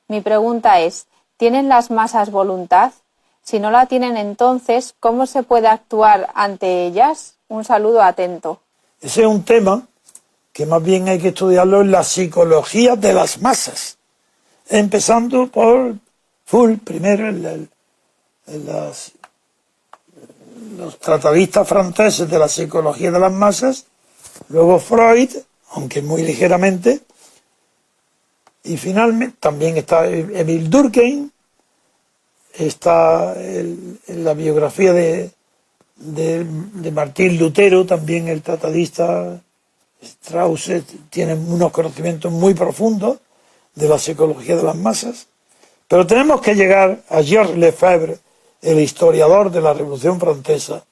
Mi pregunta es, ¿tienen las masas voluntad? Si no la tienen, entonces, ¿cómo se puede actuar ante ellas? Un saludo atento. Ese es un tema que más bien hay que estudiarlo en la psicología de las masas. Empezando por primero los tratadistas franceses de la psicología de las masas, luego Freud, aunque muy ligeramente, y finalmente también está Emile Durkheim, está en la biografía de Martín Lutero, también el tratadista Strauss tiene unos conocimientos muy profundos de la psicología de las masas, pero tenemos que llegar a Georges Lefebvre, el historiador de la Revolución Francesa,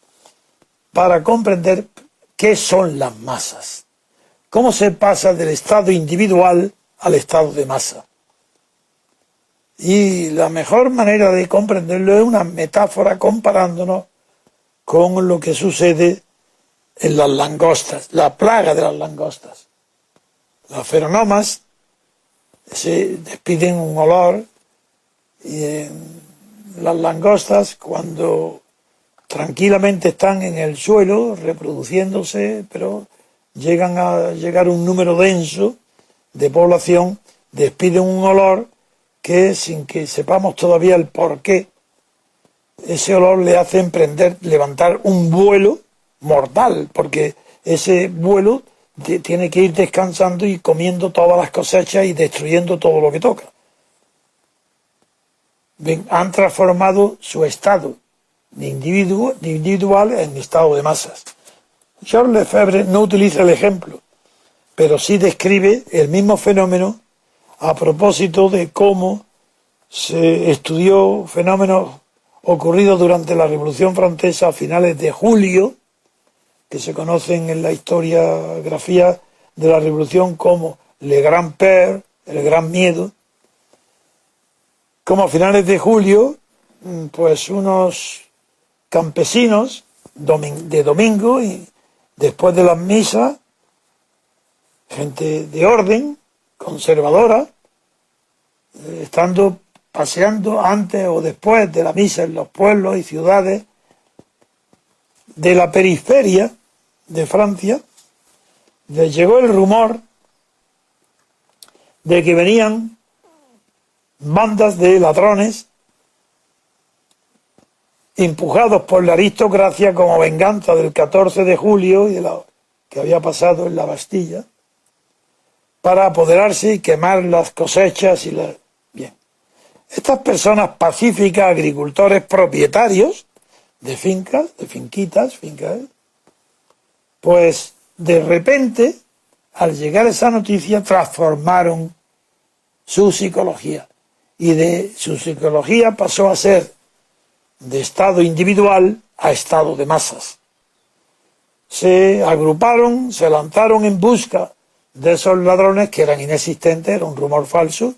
para comprender qué son las masas, cómo se pasa del estado individual al estado de masa. Y la mejor manera de comprenderlo es una metáfora comparándonos con lo que sucede en las langostas, la plaga de las langostas. Las feromonas se despiden un olor y en las langostas, cuando tranquilamente están en el suelo reproduciéndose, pero llegan a llegar un número denso de población, despiden un olor que, sin que sepamos todavía el porqué, ese olor le hace levantar un vuelo mortal, porque ese vuelo tiene que ir descansando y comiendo todas las cosechas y destruyendo todo lo que toca. Han transformado su estado individual en estado de masas. Georges Lefebvre no utiliza el ejemplo, pero sí describe el mismo fenómeno a propósito de cómo se estudió fenómenos ocurridos durante la Revolución Francesa a finales de julio, que se conocen en la historiografía de la Revolución como Le Grand Peur, el Gran Miedo. Como a finales de julio, pues unos campesinos de domingo y después de las misas, gente de orden, conservadora, estando paseando antes o después de la misa en los pueblos y ciudades de la periferia de Francia, les llegó el rumor de que venían bandas de ladrones empujados por la aristocracia como venganza del 14 de julio y de lo que había pasado en la Bastilla, para apoderarse y quemar las cosechas y las... Bien. Estas personas pacíficas, agricultores propietarios de fincas, pues de repente, al llegar esa noticia, transformaron su psicología. Y de su psicología pasó a ser de estado individual a estado de masas. Se agruparon, se lanzaron en busca de esos ladrones que eran inexistentes, era un rumor falso,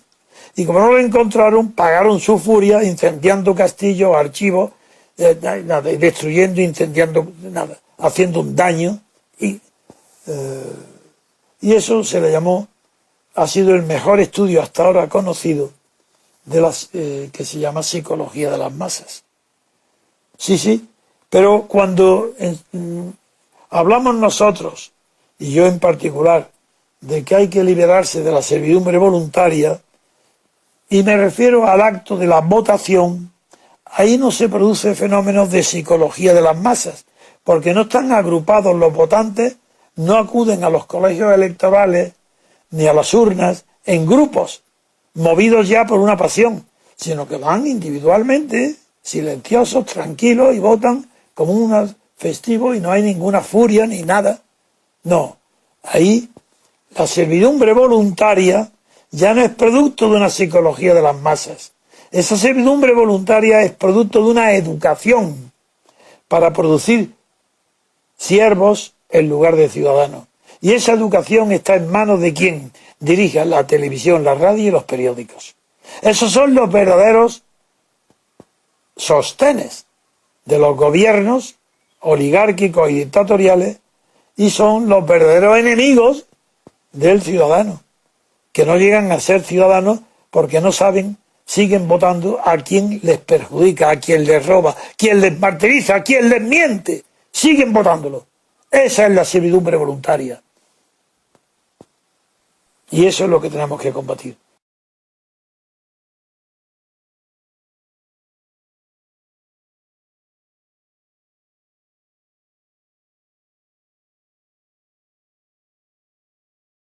y como no lo encontraron, pagaron su furia incendiando castillos, archivos, destruyendo, incendiando, haciendo un daño, y eso se le llamó, ha sido el mejor estudio hasta ahora conocido de las que se llama psicología de las masas. Sí, pero cuando hablamos nosotros, y yo en particular, de que hay que liberarse de la servidumbre voluntaria, y me refiero al acto de la votación, ahí no se produce fenómenos de psicología de las masas, porque no están agrupados los votantes, no acuden a los colegios electorales ni a las urnas en grupos, movidos ya por una pasión, sino que van individualmente, silenciosos, tranquilos, y votan como un festivo y no hay ninguna furia ni nada. No, ahí la servidumbre voluntaria ya no es producto de una psicología de las masas. Esa servidumbre voluntaria es producto de una educación para producir siervos en lugar de ciudadanos. Y esa educación está en manos de quien dirija la televisión, la radio y los periódicos. Esos son los verdaderos sostenes de los gobiernos oligárquicos y dictatoriales, y son los verdaderos enemigos del ciudadano, que no llegan a ser ciudadanos porque no saben, siguen votando a quien les perjudica, a quien les roba, quien les martiriza, a quien les miente. Siguen votándolo. Esa es la servidumbre voluntaria. Y eso es lo que tenemos que combatir.